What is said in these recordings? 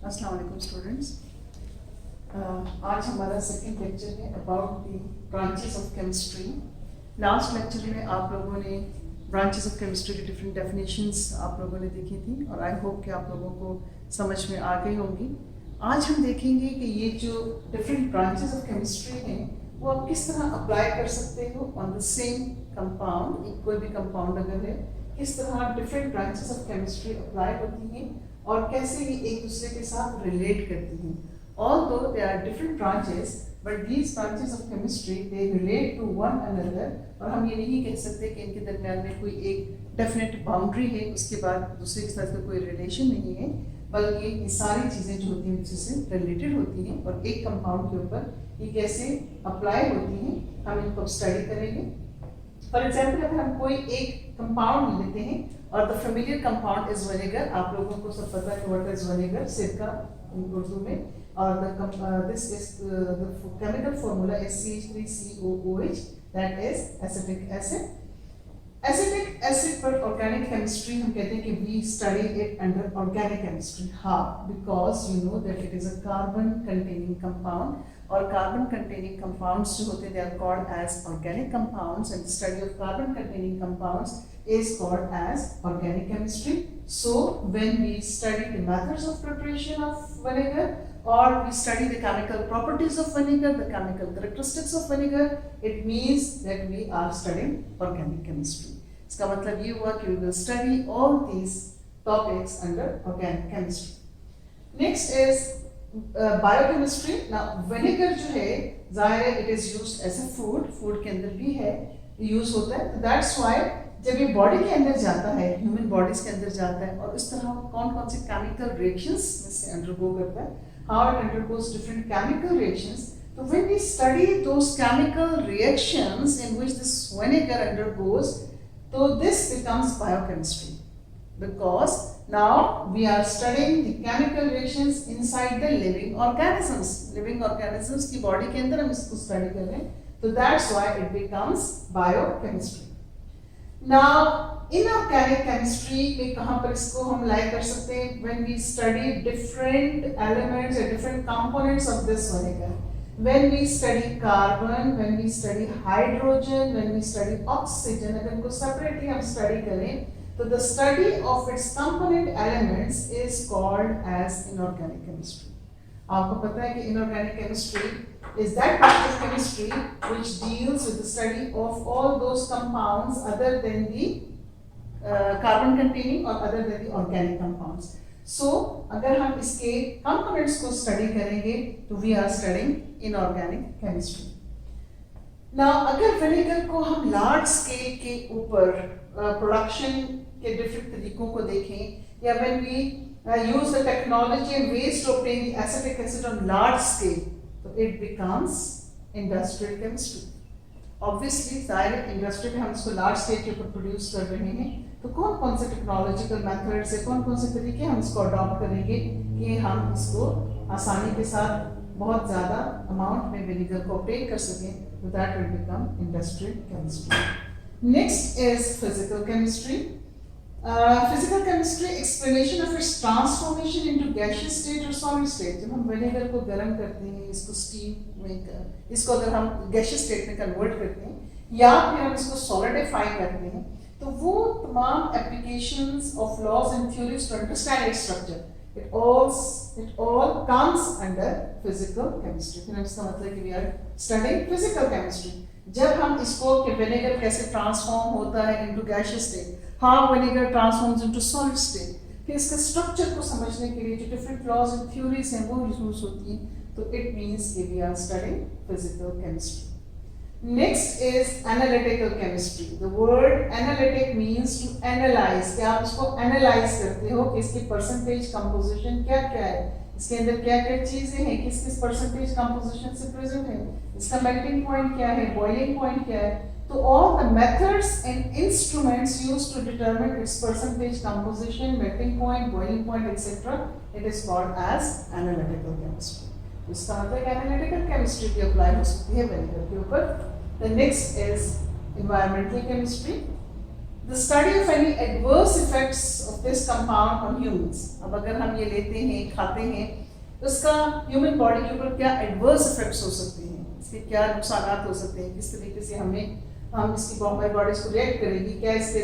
अस्सलाम वालेकुम स्टूडेंट्स। आज हमारा सेकंड लेक्चर है about the branches of chemistry. Last lecture में आप लोगों ने ब्रांचेस ऑफ केमिस्ट्री की डिफरेंट डेफिनेशंस आप लोगों ने देखी थी और आई होप कि आप लोगों को समझ में आ गई होंगी। आज हम देखेंगे कि ये जो डिफरेंट ब्रांचेस ऑफ केमिस्ट्री हैं वो आप किस तरह अप्लाई कर सकते हो ऑन द सेम कंपाउंड। कोई भी कंपाउंड अगर है, किस तरह different branches of chemistry apply होती हैं और कैसे ये एक दूसरे के साथ रिलेट करती हैं। Although there are different branches, but these branches of chemistry they relate to one another। और हम ये नहीं कह सकते कि इनके दरमियान में कोई एक डेफिनेट बाउंड्री है, उसके बाद दूसरे के साथ कोई रिलेशन नहीं है, बल्कि ये सारी चीज़ें जो होती हैं उससे रिलेटेड होती हैं और एक कंपाउंड के ऊपर ये कैसे अप्लाई होती हैं हम इनको स्टडी करेंगे। फॉर एग्जाम्पल अगर हम कोई एक कंपाउंड लेते हैं और the familiar compound is vinegar. आप लोगों को सब पता है कि व्हाट इज विनेगर, सिरका उर्दू में, और this is the chemical formula is CH3COOH, that is acetic acid. Acetic acid पर ऑर्गेनिक केमिस्ट्री हम कहते हैं कि we study it under organic chemistry. हाँ, because you know that it is a carbon containing compound और carbon containing compounds जो होते हैं they are called as organic compounds and study of carbon containing compounds is called as organic chemistry. So when we study the methods of preparation of vinegar or we study the chemical properties of vinegar, the chemical characteristics of vinegar, it means that we are studying organic chemistry. इसका मतलब ये हुआ कि we will study all these topics under organic chemistry. Next is biochemistry. Now vinegar जो है ज़ाहिर है it is used as a food के अंदर भी है यूज होता है, तो that's why जब ये बॉडी के अंदर जाता है, ह्यूमन बॉडीज के अंदर जाता है और इस तरह कौन कौन से केमिकल रिएक्शंस से अंडरगो करता है, how it undergoes different chemical reactions. तो when we study those chemical reactions in which this vinegar undergoes, तो this becomes biochemistry because now we are studying the chemical reactions inside the living organisms. Living organisms की body के अंदर हम इसको study कर रहे हैं, तो that's why it becomes biochemistry. Now, inorganic chemistry में कहाँ पर इसको हम लाइक कर सकते हैं? When we study different elements or different components of this vinegar, when we study carbon, when we study hydrogen, when we study oxygen, अगर इनको separately हम study करें, तो the study of its component elements is called as inorganic chemistry. आपको पता है कि inorganic chemistry is that part of chemistry which deals with the study of all those compounds other than the carbon containing or other than the organic compounds. So अगर हम इसके components को study करेंगे तो we are studying inorganic chemistry. Now अगर vinegar को हम large scale के ऊपर production के different तरीकों को देखें या when we use the technology and ways to obtain the acetic acid on large scale, so it becomes industrial chemistry. Obviously, ज़ाहिर है इंडस्ट्री में हम इसको लार्ज स्केल के ऊपर प्रोड्यूस कर रहे हैं, तो कौन कौन से टेक्नोलॉजिकल मेथड से कौन कौन से तरीके हम इसको अडॉप्ट करेंगे कि हम इसको आसानी के साथ बहुत ज़्यादा अमाउंट में विनेगर को ऑब्टेन कर सकें, तो that will become industrial chemistry. Next is physical chemistry. Physical chemistry explanation of its transformation into gaseous state or solid state। जब हम विनेगर को गर्म करते हैं, इसको स्टीम में, इसको अगर हम gaseous state में कन्वर्ट करते हैं या फिर हम इसको सॉलिडिफाई करते हैं, तो वो तमाम applications of laws and theories to understand its structure, it all comes under physical chemistry। फिर इसका मतलब है कि we are studying physical chemistry। जब हम इसको कि विनेगर कैसे ट्रांसफॉर्म होता है into gaseous state, how vinegar transforms into solid state, फिर इसके स्ट्रक्चर को समझने के लिए जो डिफरेंट लॉज एंड थ्योरीज हैं वो यूज होती हैं, तो इट मींस कि we are studying physical chemistry. Next is analytical chemistry. The word analytic means to analyse, कि आप इसको एनालाइज करते हो कि इसकी परसेंटेज कंपोजिशन क्या क्या है, इसके अंदर क्या क्या चीजें हैं, किस किस परसेंटेज कंपोजिशन से प्रेजेंट है, इसका मेल्टिंग पॉइंट क्या है, बॉइलिंग पॉइंट क्या है, तो all the methods and instruments used to determine its percentage composition, melting point, boiling point, etc. it is called as analytical chemistry। इसका मतलब analytical chemistry भी apply हो सकती है vinegar के ऊपर। The next is environmental chemistry। The study of any adverse effects of this compound on humans. अब अगर हम ये लेते हैं, खाते हैं, तो इसका ह्यूमन बॉडी के ऊपर क्या एडवर्स इफेक्ट्स हो सकते हैं, इसके क्या नुकसान हो सकते हैं, किस तरीके से हम इसकी हमारी बॉडी इसको रिएक्ट करेगी, क्या इसके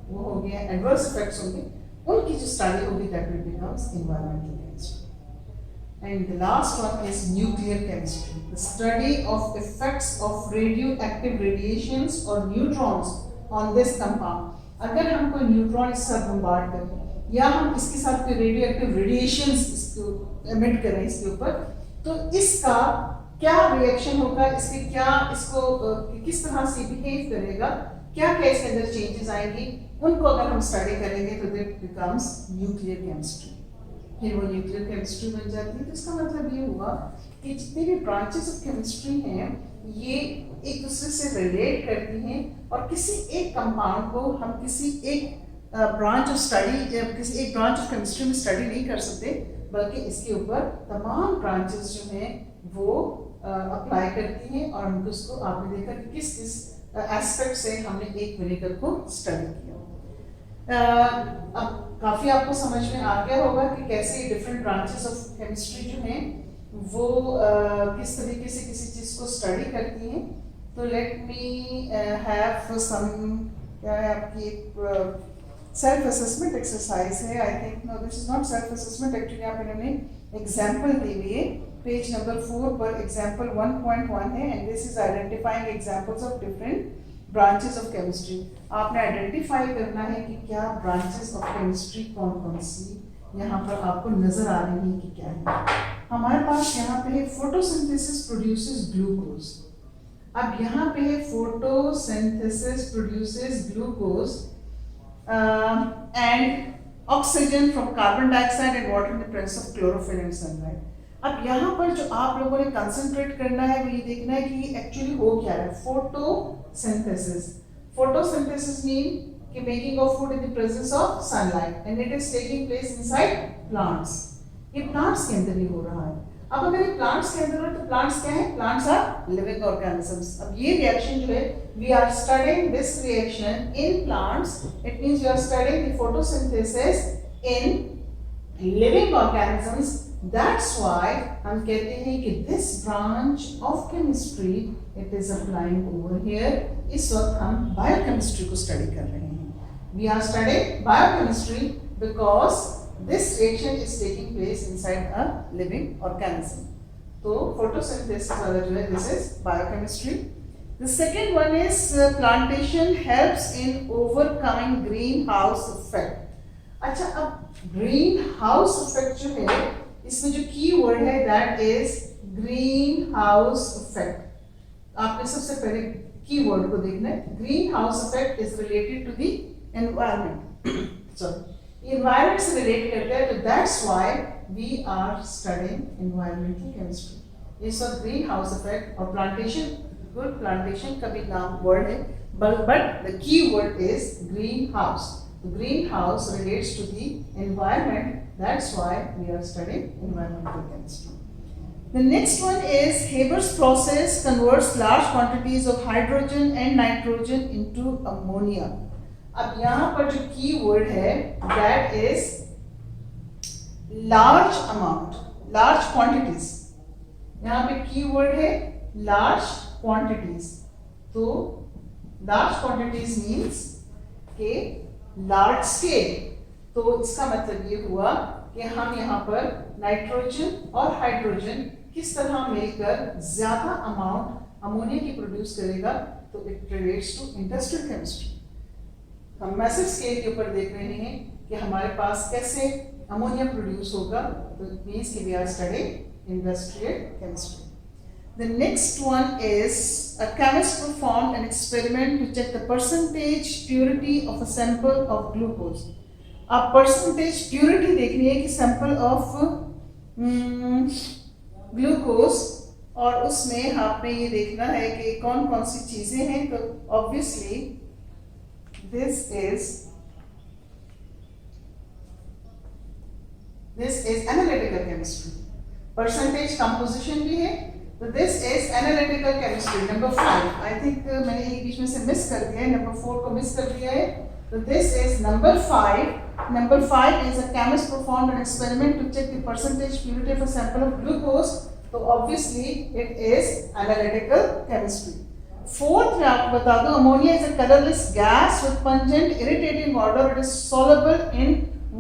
वो हो गया एडवर्स इफेक्ट्स होंगे, उनकी जो स्टडी होगी that will becomes environmental chemistry. And the last one is nuclear chemistry, the study of effects of radioactive radiations or neutrons on this compound। अगर हम कोई न्यूट्रॉन इसके साथ बम्बार्ड करें या हम इसके साथ कोई रेडियोएक्टिव रेडिएशंस इसको एमिट करें इसके ऊपर, तो इसका क्या रिएक्शन होगा, इसके क्या इसको किस तरह से बिहेव करेगा, क्या क्या इसके अंदर चेंजेस आएंगी, उनको अगर हम स्टडी करेंगे तो दैट बिकम्स न्यूक्लियर केमिस्ट्री। फिर वो न्यूक्लियर केमिस्ट्री बन जाती है। तो इसका मतलब ये हुआ कि जितने भी ब्रांचेस ऑफ केमिस्ट्री हैं ये एक दूसरे से रिलेट करती हैं और किसी एक कंपाउंड को हम किसी एक ब्रांच ऑफ स्टडी या किसी एक ब्रांच ऑफ केमिस्ट्री में स्टडी नहीं कर सकते, बल्कि इसके ऊपर तमाम ब्रांचेस जो हैं वो अप्लाई करती हैं और हमको उसको आपने देखा कि किस किस एस्पेक्ट से हमने एक विनेगर को स्टडी किया। अब काफ़ी आपको समझ में आ गया होगा कि कैसे डिफरेंट ब्रांचेस ऑफ केमिस्ट्री जो हैं वो किस तरीके से किसी चीज़ को स्टडी करती हैं। तो लेट मी हैव सम, क्या है आपकी एक सेल्फ असेसमेंट एक्सरसाइज है। I think no this is not self assessment, actually आप इन्होंने एग्जाम्पल दी हुई है पेज नंबर 4 पर एग्जाम्पल 1.1 है and this is identifying examples of different branches of chemistry. आपने आइडेंटिफाई करना है कि क्या ब्रांचेस ऑफ केमिस्ट्री कौन कौन सी यहाँ पर आपको नजर आ रही है कि क्या है। हमारे पास यहाँ पे है फोटोसिंथेसिस प्रोड्यूसेस ग्लूकोज। अब यहाँ पे है photosynthesis produces glucose and oxygen from carbon dioxide and water in the presence of chlorophyll and sunlight. अब यहाँ पर जो आप लोगों ने कंसंट्रेट करना है वो ये देखना है कि एक्चुअली हो क्या है। फोटोसिंथेसिस, फोटोसिंथेसिस मीन कि making of food in the presence of sunlight and it is taking place inside plants. ये प्लांट्स के अंदर ही हो रहा है। अब अगर ये प्लांट्स के अंदर हो तो प्लांट्स क्या है, प्लांट्स आर लिविंग ऑर्गेनिजम्स। अब ये रिएक्शन जो है we are studying this reaction in plants, it means we are studying the photosynthesis in living organisms. That's why हम कहते हैं कि this branch of chemistry it is applying over here. इस वक्त हम बायोकेमिस्ट्री को स्टडी कर रहे हैं। We are studying biochemistry because this reaction is taking place inside a living organism. So photosynthesis वाला जो है this is biochemistry. The second one is plantation helps in overcoming greenhouse effect. अच्छा, अब greenhouse effect जो है इसमें जो key word है that is greenhouse effect. आपने सबसे पहले key word को देखना है। Greenhouse effect is related to the environment. Sorry. Environment से relate करते हैं, तो that's why we are studying environmental chemistry. ये सब green house effect और plantation, good plantation का भी नाम word है, but the key word is greenhouse. The greenhouse relates to the environment. That's why we are studying environmental chemistry. The next one is Haber's process converts large quantities of hydrogen and nitrogen into ammonia. अब यहाँ पर जो key word है that is large amount, large quantities। यहाँ पे की word है large quantities। तो large quantities means के large scale। तो इसका मतलब ये हुआ कि हम यहाँ पर नाइट्रोजन और हाइड्रोजन किस तरह मिलकर ज्यादा अमाउंट अमोनिया की प्रोड्यूस करेगा, तो it relates to industrial chemistry. हम मैसिव स्केल के ऊपर देख रहे हैं कि हमारे पास कैसे अमोनिया प्रोड्यूस होगा, तो इट मींस कि we are studying industrial chemistry. The next one is a chemist performed an experiment to check the percentage purity of a sample of glucose. अब percentage purity देखनी है कि sample of glucose, और उसमें आपने ये देखना है कि कौन कौन सी चीजें हैं। तो obviously this is analytical chemistry. Percentage composition भी है तो this is analytical chemistry number 5. I think मैंने एक बीच में से मिस कर दिया है, नंबर 4 को मिस कर दिया है. तो this is number 5. Number 5 is a chemist performed an experiment to check the percentage purity of a sample of glucose. So obviously it is analytical chemistry. Fourth मैं आपको बता दूं, ammonia is a colorless gas with pungent irritating odor. It is soluble in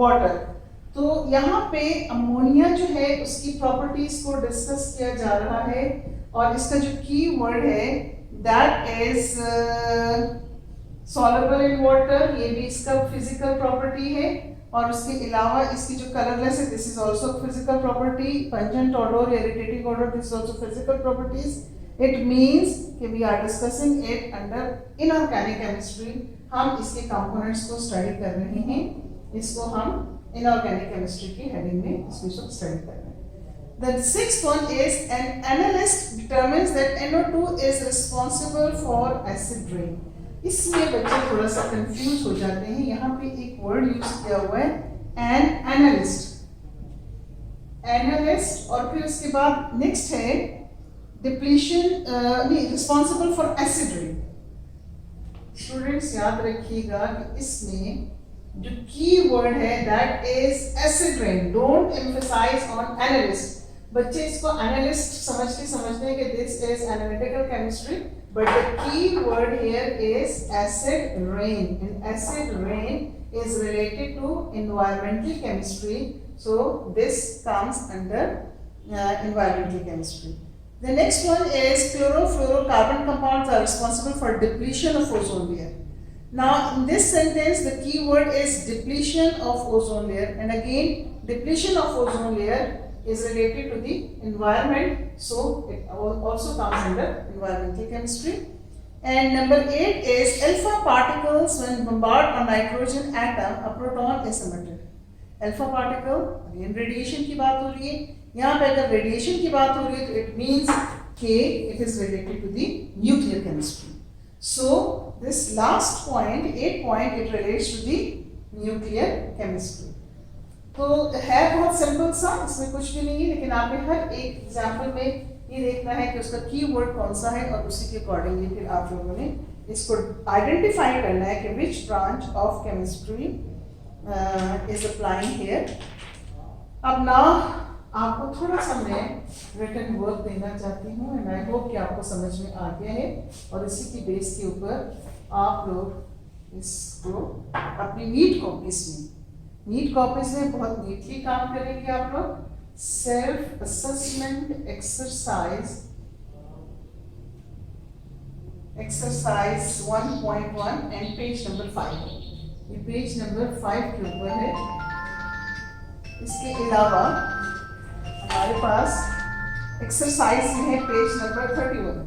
water. तो यहाँ पे ammonia जो है उसकी प्रॉपर्टीज को डिस्कस किया जा रहा है और इसका जो की वर्ड है that is soluble in water. ये भी इसका फिजिकल प्रॉपर्टी है और उसके अलावा इसकी जो कलरलेस है this is also physical property. Pungent odour, irritating odour, this is also physical properties. It means कि we are discussing it under inorganic chemistry. हम इसके कंपोनेंट्स को स्टडी कर रहे हैं. इसको हम इनऑर्गेनिक केमिस्ट्री की हेडिंग में इसको स्टडी कर रहे हैं. The sixth one is an analyst determines that NO2 is responsible for acid rain. इसमें बच्चे थोड़ा सा कंफ्यूज हो जाते हैं. यहाँ पे एक वर्ड यूज किया हुआ है एन एनालिस्ट. एनालिस्ट और फिर उसके बाद नेक्स्ट है depletion responsible for acid rain. Students याद रखिएगा कि इसमें जो की वर्ड है that is acid rain. Don't emphasise on analyst. बच्चे इसको एनालिस्ट समझते हैं कि this is analytical chemistry, but the key word here is acid rain, and acid rain is related to environmental chemistry, so this comes under environmental chemistry. The next one is chlorofluorocarbon compounds are responsible for depletion of ozone layer. Now in this sentence the key word is depletion of ozone layer, and again depletion of ozone layer is related to the environment, so it also comes under environmental chemistry. And number 8 is alpha particles when bombard a nitrogen atom, a proton is emitted. Alpha particle again radiation की बात हो रही है. यहाँ पे अगर radiation की बात हो रही है तो it means कि it is related to the nuclear chemistry. So this last point, 8 point, it relates to the nuclear chemistry. तो है बहुत सिंपल सा, इसमें कुछ भी नहीं है, लेकिन आपने हर एक एग्जाम्पल में ये देखना है कि उसका की वर्ड कौन सा है और उसी के अकॉर्डिंगली फिर आप लोगों ने इसको आइडेंटिफाई करना है कि which branch of chemistry is applying here. अब ना आपको थोड़ा सा मैं रिटन वर्क देना चाहती हूँ एंड आई होप कि आपको समझ में आ गया है और इसी की बेस के ऊपर आप लोग इसको अपनी नीट कॉपीज में बहुत नीटली काम करेंगे आप लोग. Self assessment exercise 1.1 and page number 5. ये पेज नंबर 5 के ऊपर है. इसके अलावा हमारे पास एक्सरसाइज में है पेज नंबर 31.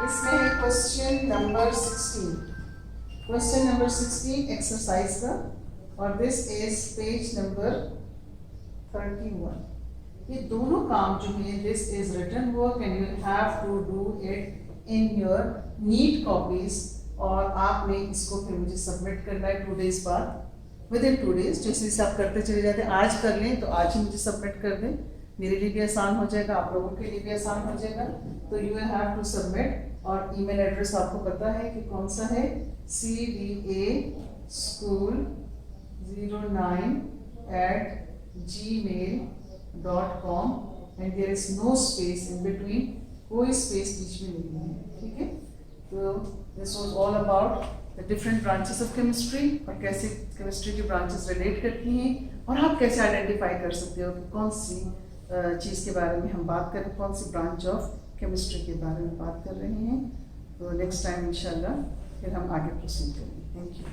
इसमें है question number 16. Question number 16 exercise का और दिस इज पेज नंबर 31. ये दोनों काम जो है this is written work and you have to do it in your neat copies और आपने इसको फिर मुझे सबमिट करना है 2 days बाद. विद इन 2 days जैसे जैसे आप करते चले जाते हैं, आज कर लें तो आज ही मुझे सबमिट कर दें. मेरे लिए भी आसान हो जाएगा, आप लोगों के लिए भी आसान हो जाएगा. तो यू हैव टू सबमिट और ईमेल एड्रेस आपको पता है कि कौन सा है, cdaschool09@gmail.com and there is no space in between. कोई स्पेस बीच में नहीं है. ठीक है. तो this was all about the different branches of chemistry और कैसे केमिस्ट्री की ब्रांचेस रिलेट करती हैं और आप कैसे आइडेंटिफाई कर सकते हो कि कौन सी चीज़ के बारे में हम बात करें, कौन सी ब्रांच ऑफ केमिस्ट्री के बारे में बात कर रहे हैं. तो नेक्स्ट टाइम इंशाल्लाह फिर हम आगे प्रोसीड करेंगे. Thank you.